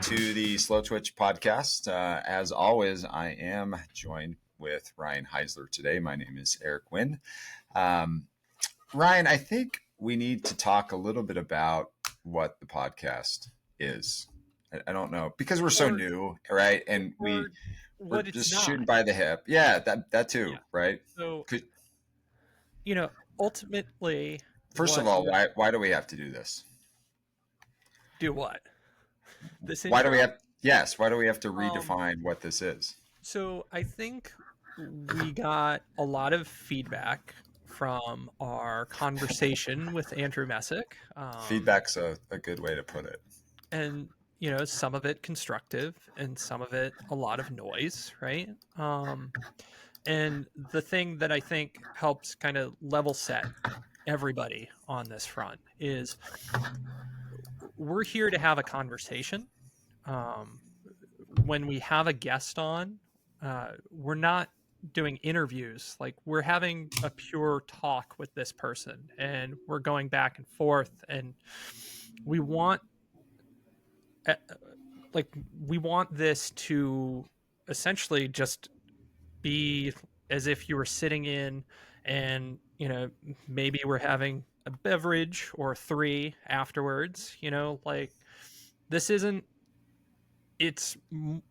to the Slowtwitch podcast. As always, I am joined with Ryan Heisler today. My name is Eric Wynn. Ryan, I think we need to talk a little bit about what the podcast is. I don't know, because we're so new, right? And we're just shooting by the hip. Yeah, that too, yeah. Right? So, ultimately... First of all, why do we have to do this? Do what? This why intro? Do we have? Yes. Why do we have to redefine what this is? So I think we got a lot of feedback from our conversation with Andrew Messick. Feedback's a good way to put it. And, some of it constructive and some of it a lot of noise, right? And the thing that I think helps kind of level set everybody on this front is we're here to have a conversation. When we have a guest on, we're not doing interviews. Like, we're having a pure talk with this person and we're going back and forth, and we want this to essentially just be as if you were sitting in and, maybe we're having a beverage or three afterwards, this isn't, it's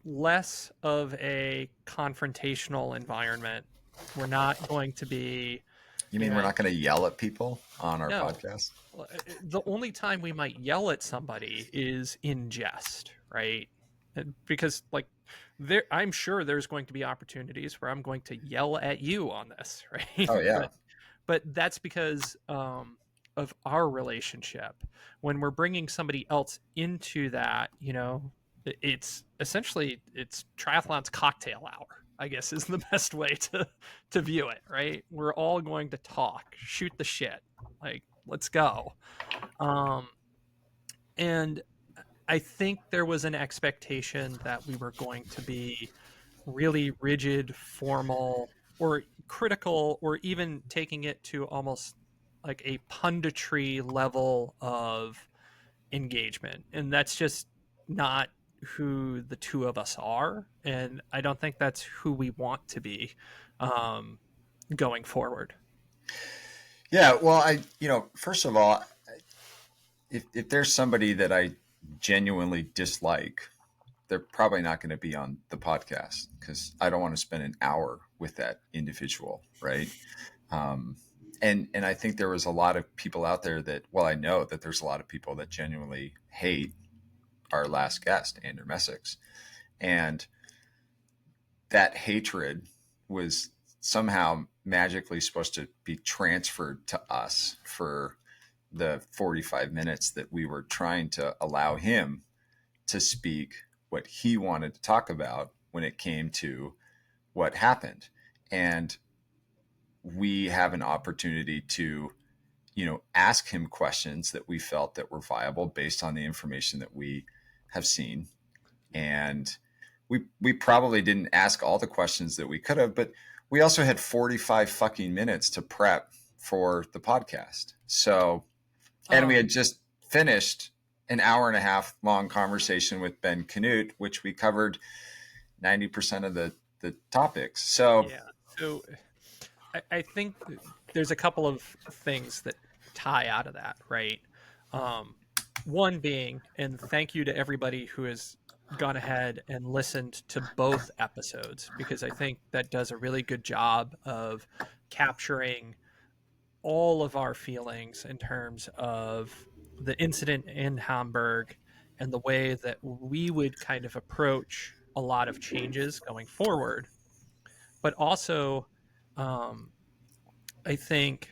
less of a confrontational environment. We're not going to be... You mean we're not going to yell at people on our podcast? The only time we might yell at somebody is in jest, right? Because, I'm sure there's going to be opportunities where I'm going to yell at you on this, right? Oh, yeah. But that's because of our relationship. When we're bringing somebody else into that, it's essentially, it's triathlon's cocktail hour, I guess, is the best way to view it, right? We're all going to talk, shoot the shit, let's go. And I think there was an expectation that we were going to be really rigid, formal, or critical, or even taking it to almost like a punditry level of engagement. And that's just not who the two of us are. And I don't think that's who we want to be going forward. Yeah, well, first of all, if there's somebody that I genuinely dislike, they're probably not going to be on the podcast, because I don't want to spend an hour with that individual, right? And I think there was a lot of people out there that, well, I know that there's a lot of people that genuinely hate our last guest, Andrew Messick. And that hatred was somehow magically supposed to be transferred to us for the 45 minutes that we were trying to allow him to speak what he wanted to talk about when it came to what happened. And we have an opportunity to, ask him questions that we felt that were viable based on the information that we have seen. And we probably didn't ask all the questions that we could have, but we also had 45 fucking minutes to prep for the podcast. So, and we had just finished an hour and a half long conversation with Ben Canute, which we covered 90% of the topics. So, yeah. So I think there's a couple of things that tie out of that, right? One being, and thank you to everybody who has gone ahead and listened to both episodes, because I think that does a really good job of capturing all of our feelings in terms of the incident in Hamburg and the way that we would kind of approach a lot of changes going forward. But also, I think,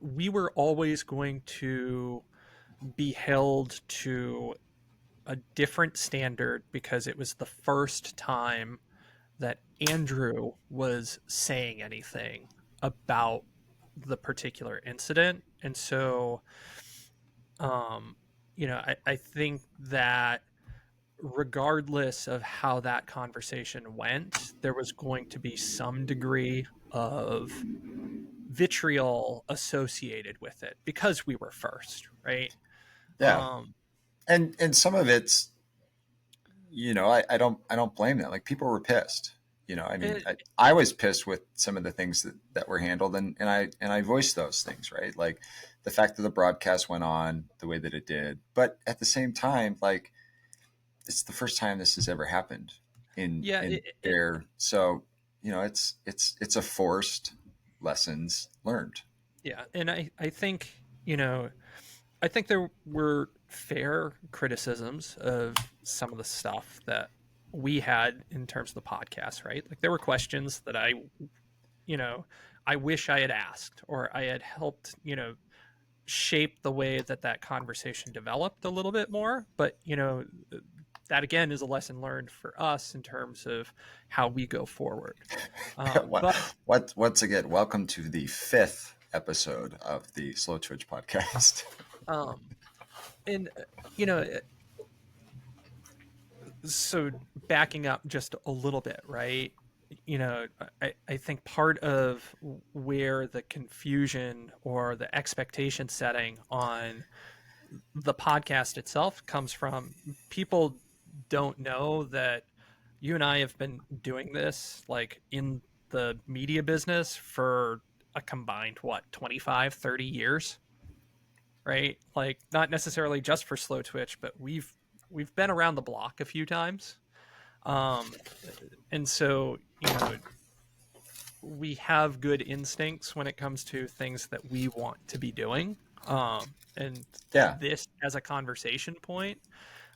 we were always going to be held to a different standard because it was the first time that Andrew was saying anything about the particular incident. And so, I think that regardless of how that conversation went, there was going to be some degree of vitriol associated with it because we were first, right? Yeah. And some of it's I don't blame them. Like, people were pissed. I mean, And, I was pissed with some of the things that were handled, and I voiced those things, right? Like the fact that the broadcast went on the way that it did, but at the same time, like, it's the first time this has ever happened yeah, in air. So, it's a forced lessons learned. yeah, and I think I think there were fair criticisms of some of the stuff that we had in terms of the podcast, right? Like there were questions that you know, I wish I had asked or I had helped, shape the way that that conversation developed a little bit more. But, that again is a lesson learned for us in terms of how we go forward. what, But once again, welcome to the fifth episode of the Slow Twitch podcast. um, and you know, so backing up just a little bit, right? I think part of where the confusion or the expectation setting on the podcast itself comes from, people don't know that you and I have been doing this like in the media business for a combined, what, 25, 30 years, right? Like not necessarily just for Slow Twitch, but we've been around the block a few times. Um, and so, we have good instincts when it comes to things that we want to be doing. And Yeah, this as a conversation point,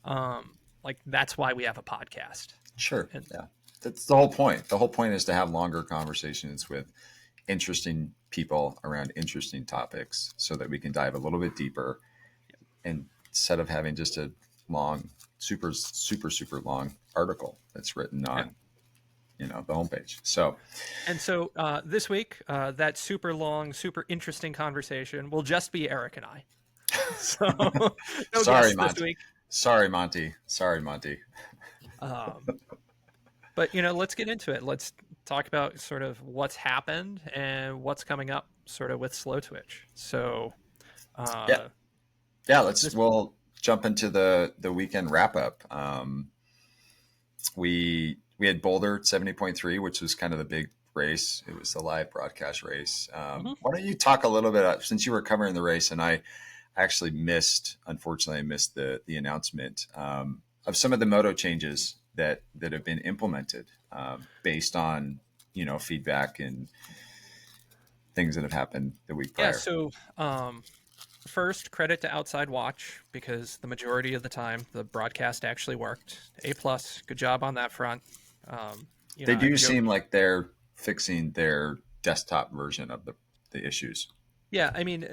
like that's why we have a podcast. sure. And Yeah. That's the whole point. The whole point is to have longer conversations with interesting people around interesting topics so that we can dive a little bit deeper, and instead of having just a long, super, super, super long article that's written yeah. on, the homepage. So, And so this week, that super long, super interesting conversation will just be Eric and I. So no sorry, guests this Monty. week. Sorry, Monty. Sorry, Monty. Um, but let's get into it. Let's talk about sort of what's happened and what's coming up, sort of with Slow Twitch. So Yeah. uh, Yeah. this, We'll jump into the weekend wrap up. We had Boulder 70.3, which was kind of the big race. It was the live broadcast race. Mhm. Why don't you talk a little bit, since you were covering the race, and I actually unfortunately, I missed the announcement of some of the moto changes that have been implemented based on feedback and things that have happened the week Yeah. prior. So first, credit to Outside Watch because the majority of the time the broadcast actually worked. A plus, good job on that front. They I do joke. seem like they're fixing their desktop version of the issues. Yeah, I mean,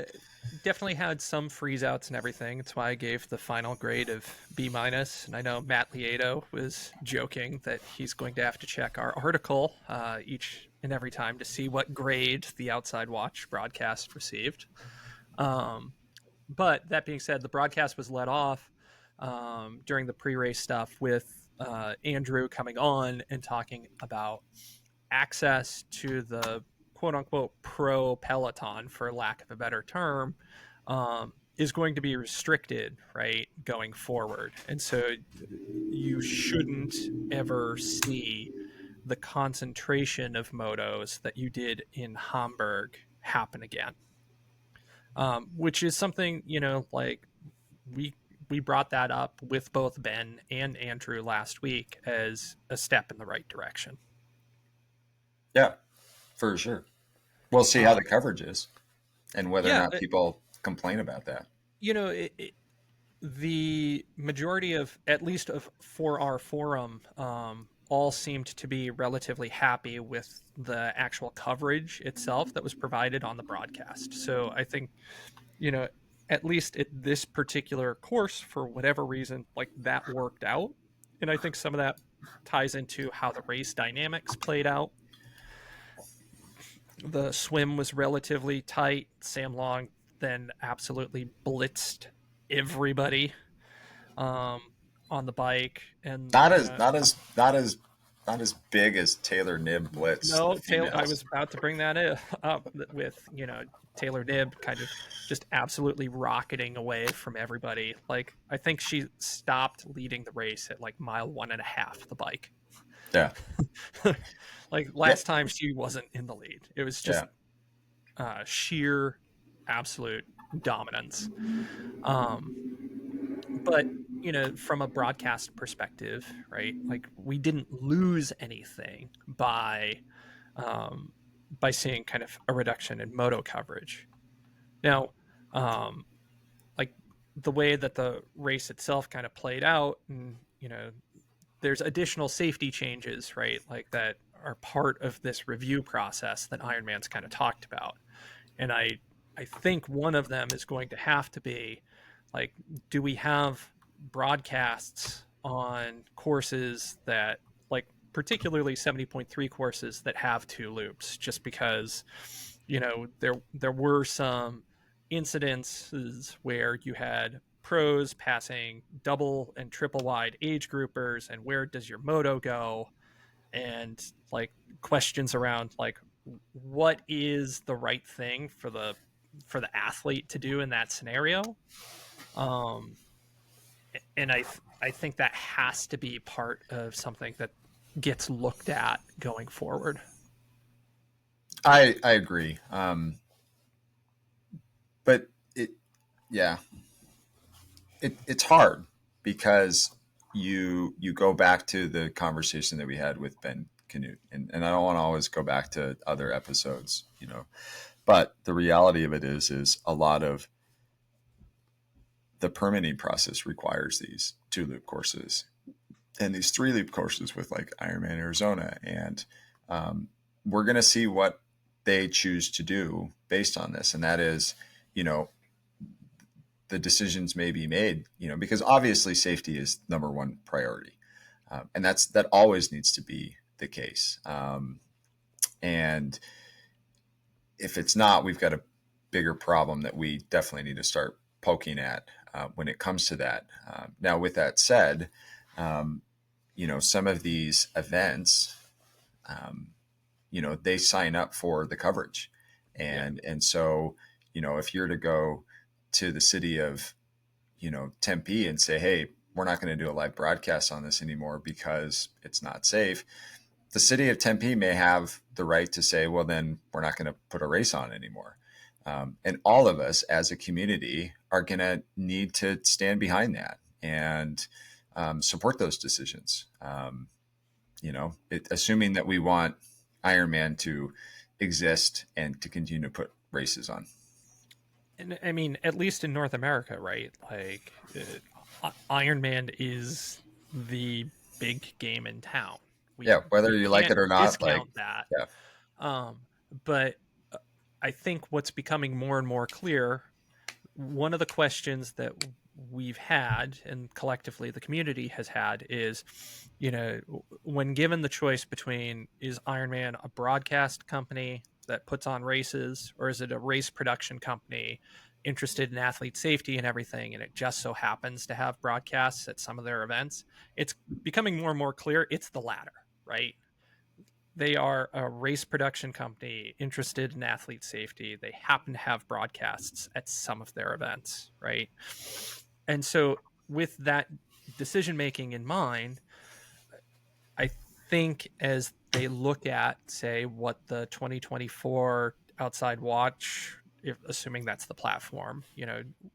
definitely had some freeze outs and everything. It's why I gave the final grade of B minus. And I know Matt Lieto was joking that he's going to have to check our article each and every time to see what grade the Outside Watch broadcast received. But that being said, the broadcast was let off during the pre-race stuff with Andrew coming on and talking about access to the quote unquote pro peloton, for lack of a better term, is going to be restricted, right, going forward. And so you shouldn't ever see the concentration of motos that you did in Hamburg happen again. Which is something, like we we brought that up with both Ben and Andrew last week as a step in the right direction. Yeah, for sure. We'll see how Um, the coverage is and whether or yeah, not people complain about that. the majority of, at least of for our forum, all seemed to be relatively happy with the actual coverage itself that was provided on the broadcast. So I think, you know, at least at this particular course, for whatever reason, like that worked out. And I think some of that ties into how the race dynamics played out. The swim was relatively tight. Sam Long then absolutely blitzed everybody um, on the bike, and Not as not as big as Taylor Knibb Blitz, the No, Taylor. I females. was about to bring that up with Taylor Knibb kind of just absolutely rocketing away from everybody. Like I think she stopped leading the race at like mile 1.5. The bike. Yeah, Like yeah, last time she wasn't in the lead. It was yeah. just sheer absolute dominance. Um, but from a broadcast perspective, right? Like we didn't lose anything um, by seeing kind of a reduction in moto coverage. Now, um, like the way that the race itself kind of played out, and there's additional safety changes, right? Like that are part of this review process that Ironman's kind of talked about, and I think one of them is going to have to be like, do we have broadcasts on courses that like particularly 70.3 courses that have two loops, just because there were some incidences where you had pros passing double and triple wide age groupers, and where does your moto go, and like questions around like what is the right thing for the athlete to do in that scenario. um and I think that has to be part of something that gets looked at going forward. I agree. But yeah, it's hard because you go back to the conversation that we had with Ben Canute, and I don't want to always go back to other episodes, but the reality of it is a lot of the permitting process requires these 2 loop courses and these 3 loop courses with like Ironman Arizona, and we're going to see what they choose to do based on this, and that is, you know, the decisions may be made, because obviously safety is number one priority, and that always needs to be the case. And if it's not, we've got a bigger problem that we definitely need to start poking at when it comes to that. Now, with that said, um, some of these events, um, they sign up for the coverage, Yeah. and so if you're to go to the city of Tempe and say, hey, we're not going to do a live broadcast on this anymore because it's not safe, the city of Tempe may have the right to say, well, then we're not going to put a race on anymore. And all of us as a community are going to need to stand behind that and support those decisions. Assuming that we want Ironman to exist and to continue to put races on. And I mean, at least in North America, right? Like Iron Man is the big game in town. we Yeah, whether we you like can't it or not, like, discount that. yeah, um but I think what's becoming more and more clear, one of the questions that we've had and collectively the community has had is, when given the choice between, is Ironman a broadcast company that puts on races, or is it a race production company interested in athlete safety and everything, and it just so happens to have broadcasts at some of their events? It's becoming more and more clear it's the latter, right? They are a race production company interested in athlete safety. They happen to have broadcasts at some of their events, right? And so, with that decision making in mind, I think as they look at, say, what the 2024 Outside Watch, assuming that's the platform,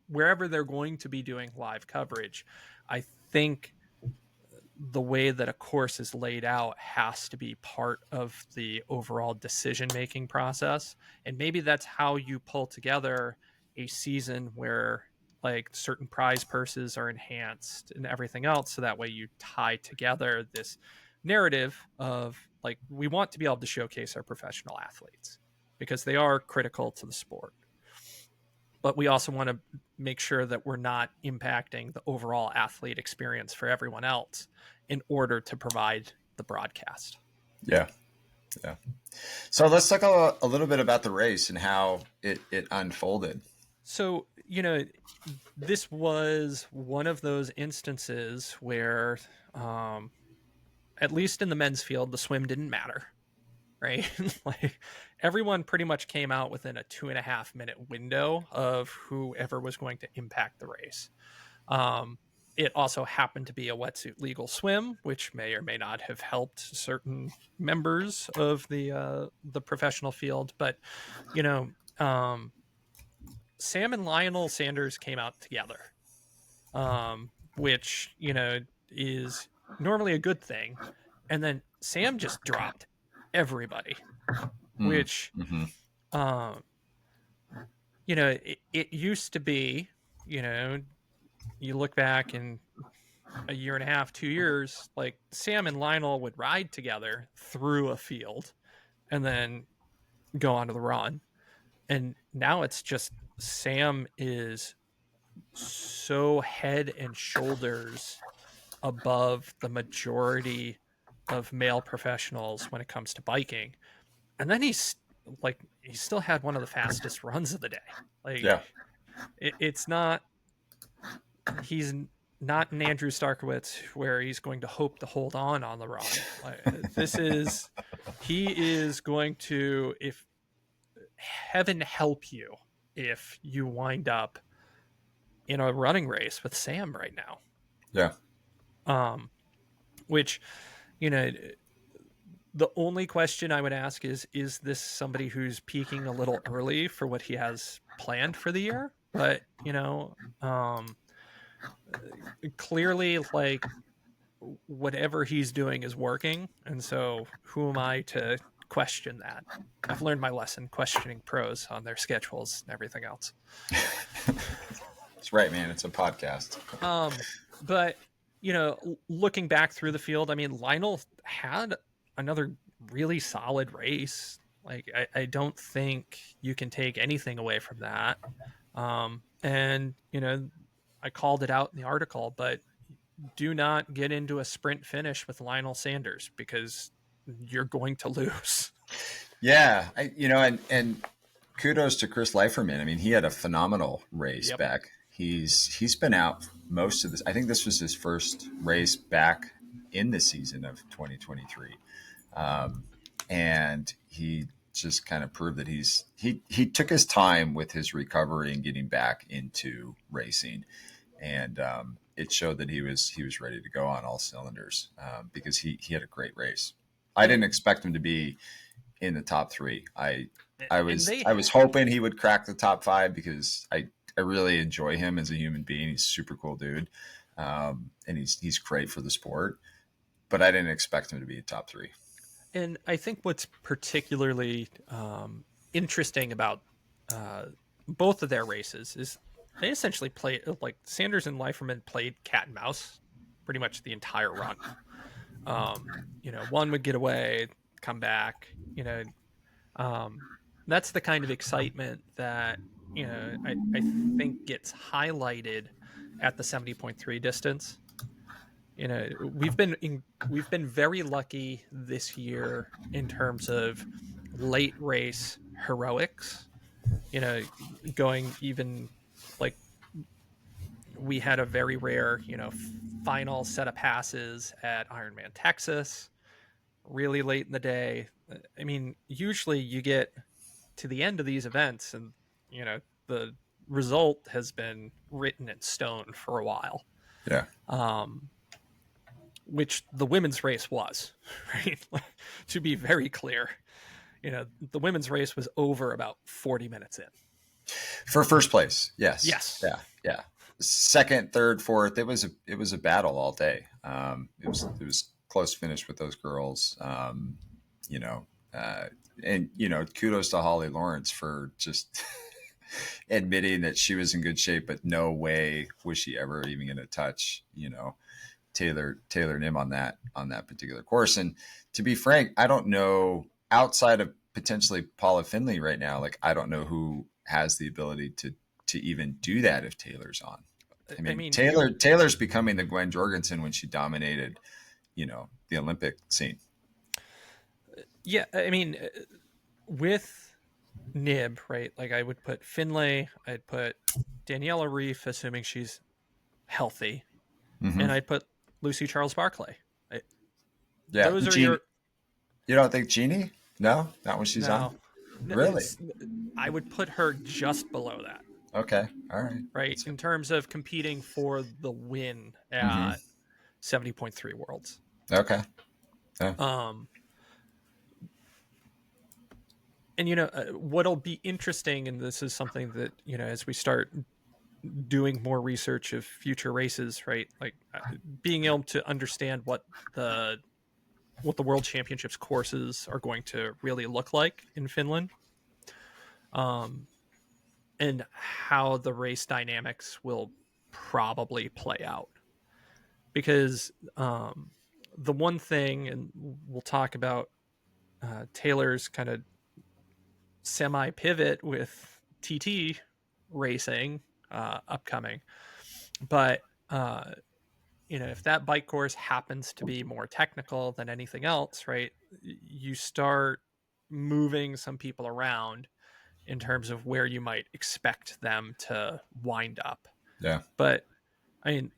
wherever they're going to be doing live coverage, I think the way that a course is laid out has to be part of the overall decision making process. And maybe that's how you pull together a season where like certain prize purses are enhanced and everything else, so that way you tie together this narrative of like, we want to be able to showcase our professional athletes because they are critical to the sport, but we also want to make sure that we're not impacting the overall athlete experience for everyone else in order to provide the broadcast. yeah, yeah. So let's talk a little bit about the race and how it unfolded. So, this was one of those instances where, um, at least in the men's field, the swim didn't matter, right? Like everyone pretty much came out within a 2.5 minute window of whoever was going to impact the race. Um, it also happened to be a wetsuit legal swim, which may or may not have helped certain members of the professional field. But you know, um, Sam and Lionel Sanders came out together, which is normally a good thing, and then Sam just dropped everybody, Mm, which hmm. um, it used to be, you know, you look back in a year and a half, 2 years, like Sam and Lionel would ride together through a field and then go on to the run. And now it's just Sam is so head and shoulders above the majority of male professionals when it comes to biking. And then he still had one of the fastest runs of the day. Like Yeah. it's not he's not an Andrew Starkowitz where he's going to hope to hold on the run. He is going to, if heaven help you, if you wind up in a running race with Sam right now. Yeah. Which, you know, the only question I would ask is this somebody who's peaking a little early for what he has planned for the year? But, clearly, like, whatever he's doing is working. And so who am I to question that? I've learned my lesson questioning pros on their schedules and everything else. That's right, man. It's a podcast. But, looking back through the field, I mean, Lionel had another really solid race. Like, I don't think you can take anything away from that. And, I called it out in the article, but do not get into a sprint finish with Lionel Sanders because you're going to lose. Yeah. And kudos to Chris Leiferman. I mean, he had a phenomenal race Yep. back. He's been out most of this. I think this was his first race back in the season of 2023. And he just kind of proved that he took his time with his recovery and getting back into racing, and it showed that he was ready to go on all cylinders, because he had a great race. I didn't expect him to be in the top three. And I was hoping he would crack the top five because I really enjoy him as a human being. He's a super cool dude, and he's great for the sport. But I didn't expect him to be a top three. And I think what's particularly interesting about both of their races is they essentially played, like, Sanders and Leiferman played cat and mouse pretty much the entire run. One would get away, come back. That's the kind of excitement that I think gets highlighted at the 70.3 distance. We've been very lucky this year in terms of late race heroics. Going even, like, we had a very rare final set of passes at Ironman Texas really late in the day. I mean, usually you get to the end of these events and the result has been written in stone for a while. Yeah. Which the women's race was, right? To be very clear, the women's race was over about 40 minutes in. For first place, yes. Yes. Yeah. Second, third, fourth, it was a battle all day. It was close finish with those girls. You know, and kudos to Holly Lawrence for just admitting that she was in good shape, but no way was she ever even going to touch Taylor Knibb on that particular course. And to be frank, I don't know, outside of potentially Paula Finley right now, like, I don't know who has the ability to even do that if Taylor's on. I mean Taylor's becoming the Gwen Jorgensen when she dominated, the Olympic scene. Yeah, I mean, with Knibb, right? Like, I would put Finlay, I'd put Daniela Reef, assuming she's healthy, Mm-hmm. and I'd put Lucy Charles Barclay. Yeah. Those are Jean, your you don't think Jeannie? No, not when she's on. no. No, Really? I would put her just below that, Okay. All right. right? In terms of competing for the win Mm-hmm. at 70.3 Worlds. Okay. Yeah. Um, and what'll be interesting, and this is something that as we start doing more research of future races, right? Like being able to understand the World Championships courses are going to really look like in Finland, um, and how the race dynamics will probably play out. Because the one thing, and we'll talk about Taylor's kind of semi pivot with TT racing upcoming, but if that bike course happens to be more technical than anything else, right? You start moving some people around in terms of where you might expect them to wind up. Yeah. But I mean,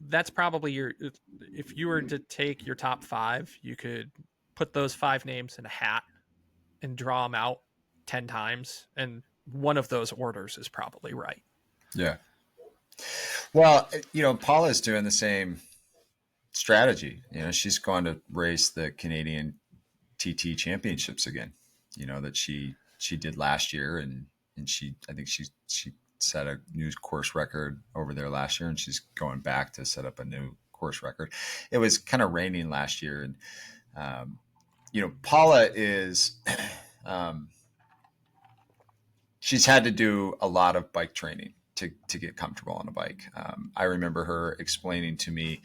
that's probably if you were to take your top five, you could put those five names in a hat and draw them out 10 times. And one of those orders is probably right. Yeah. Well, Paula's doing the same strategy. She's going to race the Canadian TT championships again. That she did last year, and I think she set a new course record over there last year, and she's going back to set up a new course record. It was kind of raining last year, and Paula is she's had to do a lot of bike training to get comfortable on a bike. I remember her explaining to me,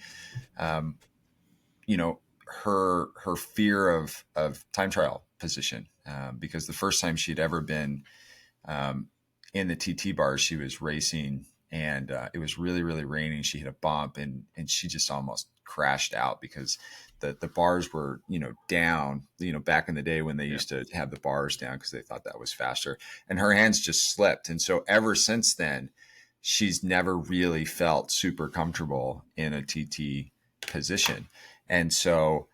um, her fear of time trial position, because the first time she'd ever been in the TT bars, she was racing, and it was really, really raining. She hit a bump, and she just almost crashed out because the bars were down. Back in the day when they used to have the bars down because they thought that was faster, and her hands just slipped. And so ever since then, she's never really felt super comfortable in a TT position. And so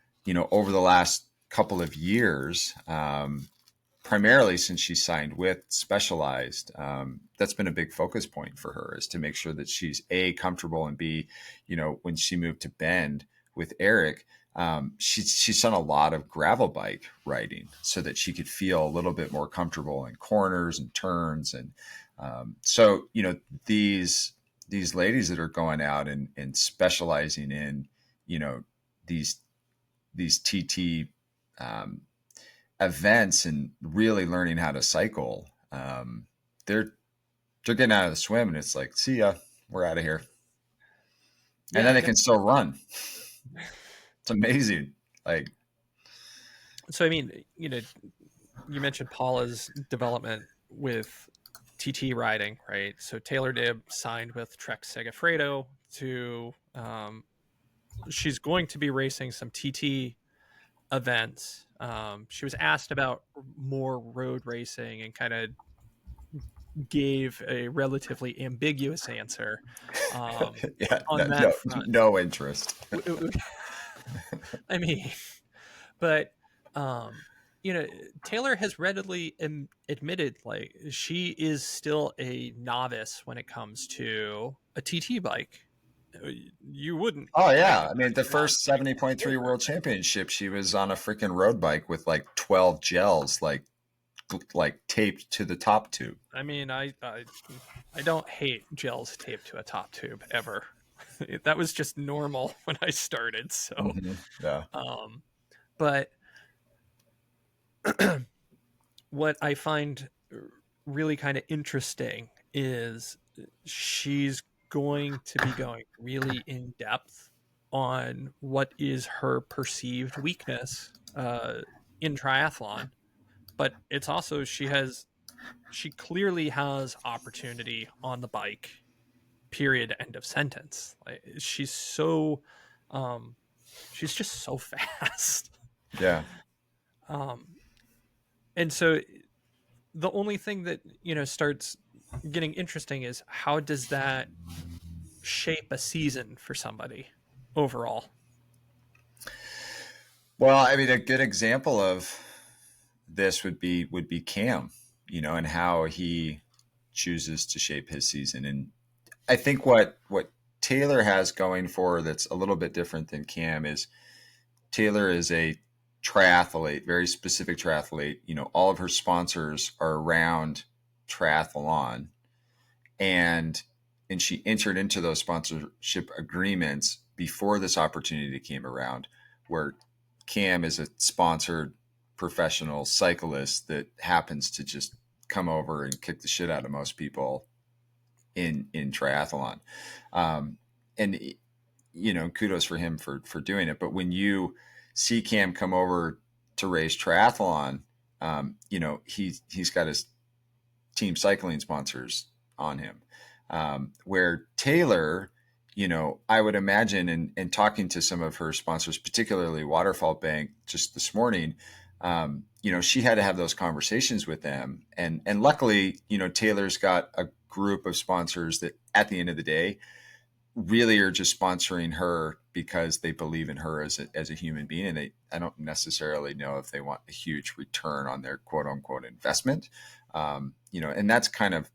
over the last couple of years, primarily since she signed with Specialized, that's been a big focus point for her, is to make sure that she's A, comfortable, and B, when she moved to Bend with Eric, she's done a lot of gravel bike riding so that she could feel a little bit more comfortable in corners and turns. And so these ladies that are going out and specializing in these TT events and really learning how to cycle, they're getting out of the swim, and it's like, see ya, we're out of here. And then they can still run. It's amazing. Like, so I mean, you mentioned Paula's development with TT riding, right? So Taylor Knibb signed with Trek Segafredo to she's going to be racing some TT events. She was asked about more road racing and kind of gave a relatively ambiguous answer yeah, on that no, front. no interest. I mean, but Taylor has readily admitted, like, she is still a novice when it comes to a TT bike. You wouldn't. Oh yeah, I mean, the first 70.3 World Championship, she was on a freaking road bike with like 12 gels, like taped to the top tube. I mean, I don't hate gels taped to a top tube ever. That was just normal when I started. So, Mm-hmm. Yeah. But what I find really kind of interesting is she's going to be going really in depth on what is her perceived weakness in triathlon, but it's also she clearly has opportunity on the bike. Period. End of sentence. Like, she's just so fast. Yeah. And so the only thing that starts getting interesting is how does that shape a season for somebody overall? Well, I mean, a good example of this would be Cam, and how he chooses to shape his season. And I think what Taylor has going for that's a little bit different than Cam is Taylor is a triathlete, very specific triathlete. All of her sponsors are around triathlon, and she entered into those sponsorship agreements before this opportunity came around, where Cam is a sponsored professional cyclist that happens to just come over and kick the shit out of most people in triathlon. And kudos for him for doing it. But when you see Cam come over to race triathlon, he's got his team cycling sponsors on him. Where Taylor, I would imagine, and talking to some of her sponsors, particularly Waterfall Bank, just this morning, she had to have those conversations with them. And luckily, Taylor's got a group of sponsors that at the end of the day really are just sponsoring her because they believe in her as a human being. And I don't necessarily know if they want a huge return on their quote unquote investment. And that's kind of,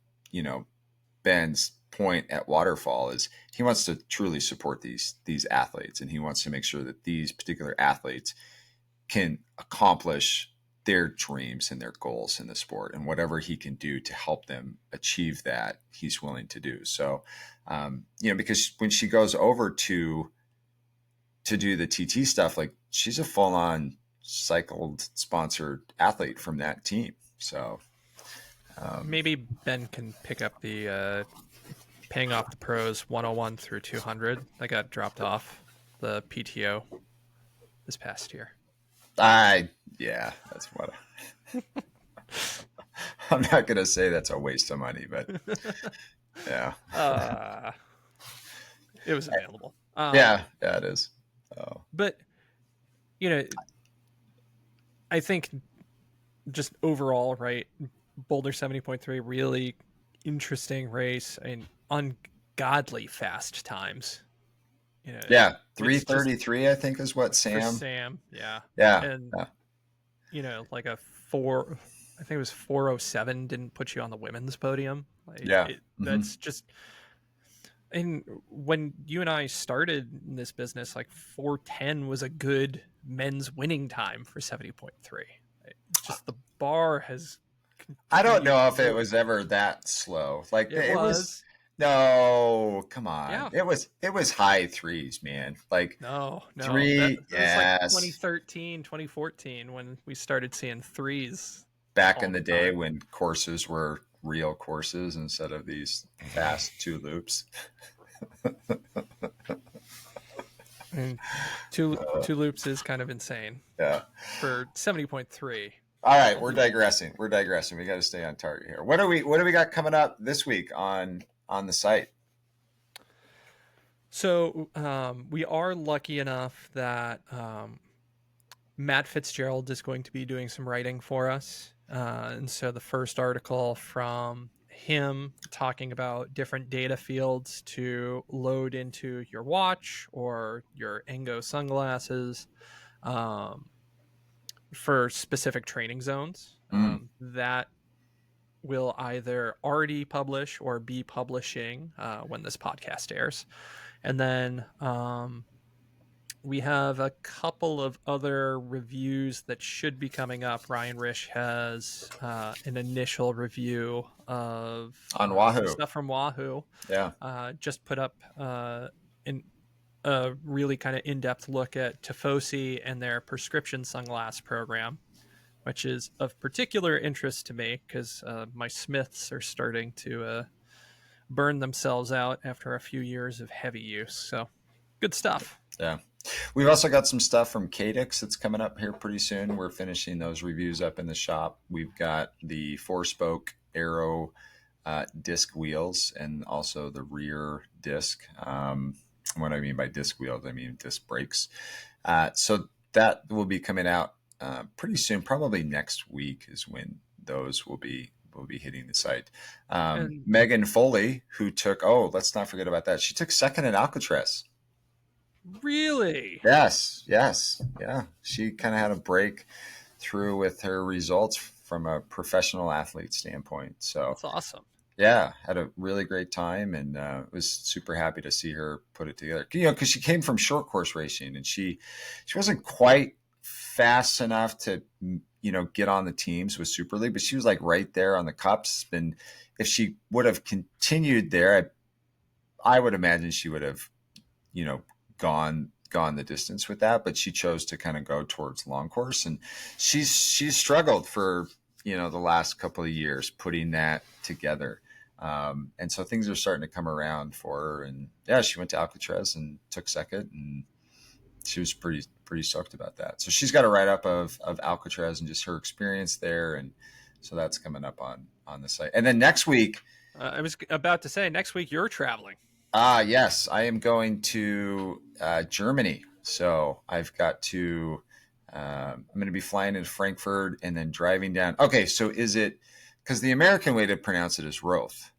Ben's point at Waterfall is he wants to truly support these athletes, and he wants to make sure that these particular athletes can accomplish their dreams and their goals in the sport, and whatever he can do to help them achieve that, he's willing to do. So, because when she goes over to do the TT stuff, like she's a full on cycled sponsored athlete from that team. So, maybe Ben can pick up the paying off the pros 101 through 200 that got dropped off the PTO this past year. That's what I'm not going to say that's a waste of money, but yeah. It was available. Yeah, it is. But, I think just overall, right, Boulder 70.3, really interesting race. I mean, ungodly fast times. 3:33, I think, is what Sam. Yeah. Yeah. And, like a 4, I think it was 4:07 didn't put you on the women's podium. That's just, and when you and I started in this business, like 4:10 was a good men's winning time for 70.3. Just the bar has. I don't know if it was ever that slow. Like it was. No, come on. Yeah. It was high threes, man. Like no. 3. That was like 2013, 2014 when we started seeing threes. Back in the day when courses were real courses instead of these fast 2 loops. And two loops is kind of insane. Yeah. For 70.3. All right, we're digressing. We got to stay on target here. What do we got coming up this week on the site? So we are lucky enough that Matt Fitzgerald is going to be doing some writing for us. And so the first article from him talking about different data fields to load into your watch or your Engo sunglasses for specific training zones. That will either already publish or be publishing when this podcast airs. And then we have a couple of other reviews that should be coming up. Ryan Risch has an initial review of on stuff from Wahoo. Yeah. Just put up a really kind of in-depth look at Tifosi and their prescription sunglass program, which is of particular interest to me because my Smiths are starting to burn themselves out after a few years of heavy use. So good stuff. Yeah. We've also got some stuff from Cadix that's coming up here pretty soon. We're finishing those reviews up in the shop. We've got the 4-spoke Aero disc wheels and also the rear disc. What I mean by disc wheels, I mean disc brakes. So that will be coming out pretty soon. Probably next week is when those will be hitting the site. Megan Foley, who took, let's not forget about that. She took second at Alcatraz. Really? Yes, yes, yeah. She kind of had a break through with her results from a professional athlete standpoint. So That's awesome. yeah, had a really great time, and was super happy to see her put it together. You know, because she came from short course racing, and she wasn't quite fast enough to get on the teams with Super League, but she was like right there on the cups. And if she would have continued there, I would imagine she would have you know gone the distance with that. But she chose to kind of go towards long course, and she's struggled for the last couple of years putting that together. And so things are starting to come around for her. And yeah, she went to Alcatraz and took second, and she was pretty stoked about that. So she's got a write up of Alcatraz and just her experience there, and so that's coming up on the site. And then next week, I was about to say, next week you're traveling. yes, I am going to Germany. So I've got to. I'm going to be flying into Frankfurt and then driving down. Okay, so is it because the American way to pronounce it is Roth,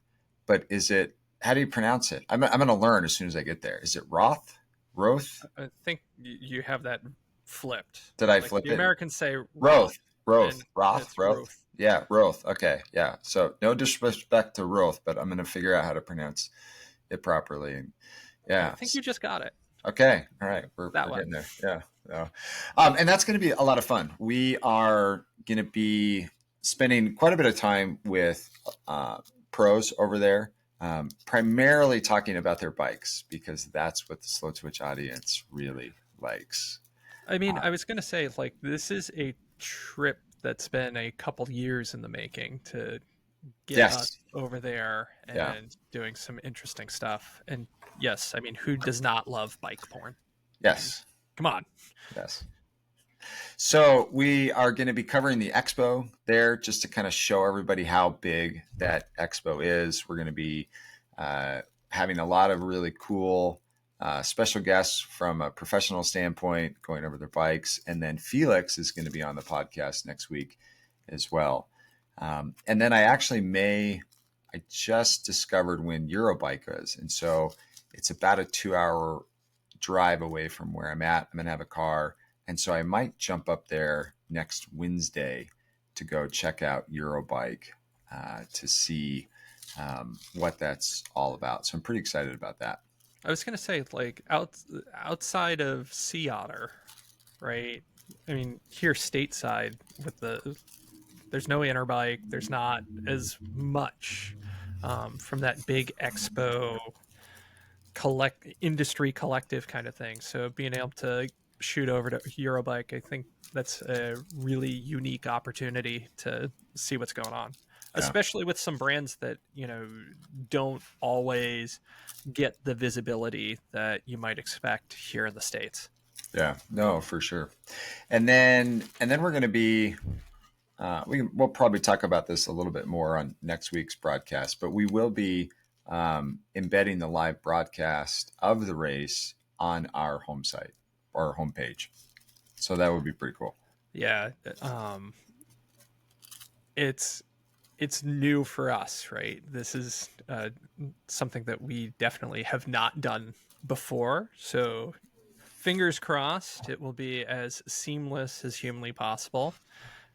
but is it? How do you pronounce it? I'm going to learn as soon as I get there. Is it Roth? Roth? I think you have that flipped. Did I Like flip the it? Americans say Roth. Roth, Roth. and Roth. it's Roth. Ruth. Yeah, Roth. Okay, yeah. So no disrespect to Roth, but I'm going to figure out how to pronounce it properly. And I yeah. think you just got it Okay. All right. We're that way. getting there. Yeah. Yeah. And that's going to be a lot of fun. We are going to be spending quite a bit of time with pros over there, primarily talking about their bikes, because that's what the Slowtwitch audience really likes. I mean, I was going to say, like, this is a trip that's been a couple years in the making to get us Yes. over there Yeah. and doing some interesting stuff. And yes, I mean, who does not love bike porn? I mean, Yes. come on. Yes. So we are going to be covering the expo there just to kind of show everybody how big that expo is. We're going to be having a lot of really cool special guests from a professional standpoint going over their bikes. And then Felix is going to be on the podcast next week as well. And then I just discovered when Eurobike is. And so it's about a 2-hour drive away from where I'm at. I'm going to have a car. And so I might jump up there next Wednesday to go check out Eurobike to see what that's all about. So I'm pretty excited about that. I was going to say, like, outside of Sea Otter, right? I mean, here stateside there's no Interbike. There's not as much from that big expo industry collective kind of thing. So being able to shoot over to Eurobike, I think that's a really unique opportunity to see what's going on, especially with some brands that don't always get the visibility that you might expect here in the States. Yeah, no, for sure. And then we're going to be we'll probably talk about this a little bit more on next week's broadcast, but we will be embedding the live broadcast of the race on our home site or homepage. So that would be pretty cool. Yeah. It's new for us, right? This is something that we definitely have not done before. So fingers crossed it will be as seamless as humanly possible.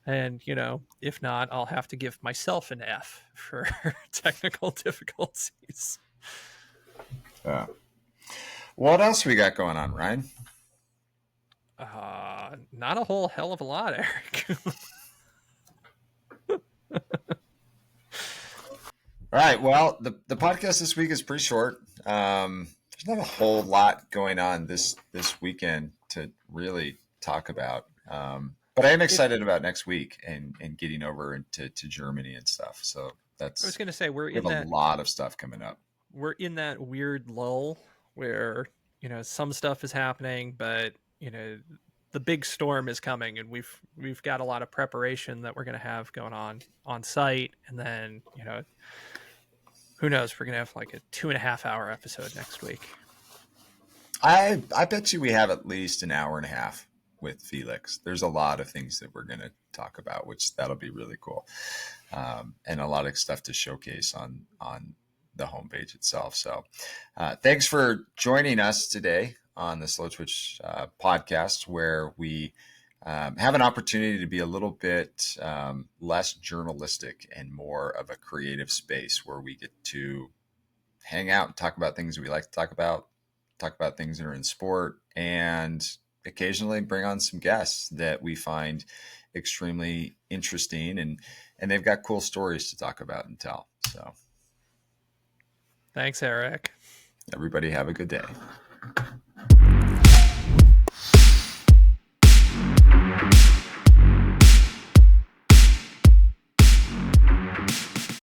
And, if not, I'll have to give myself an F for technical difficulties. Yeah. What else we got going on, Ryan? Not a whole hell of a lot, Eric. All right. Well, the podcast this week is pretty short. There's not a whole lot going on this weekend to really talk about. But I am excited about next week and getting over to Germany and stuff. So I was going to say we have a lot of stuff coming up. We're in that weird lull where some stuff is happening, but the big storm is coming, and we've got a lot of preparation that we're going to have going on site, and then who knows, we're going to have like a 2.5-hour episode next week. I bet you we have at least an hour and a half with Felix. There's a lot of things that we're going to talk about, which that'll be really cool. And a lot of stuff to showcase on the homepage itself. So thanks for joining us today on the Slowtwitch podcast, where we have an opportunity to be a little bit less journalistic and more of a creative space where we get to hang out and talk about things we like to talk about things that are in sport, and occasionally bring on some guests that we find extremely interesting, and they've got cool stories to talk about and tell. So Thanks, Eric. everybody have a good day.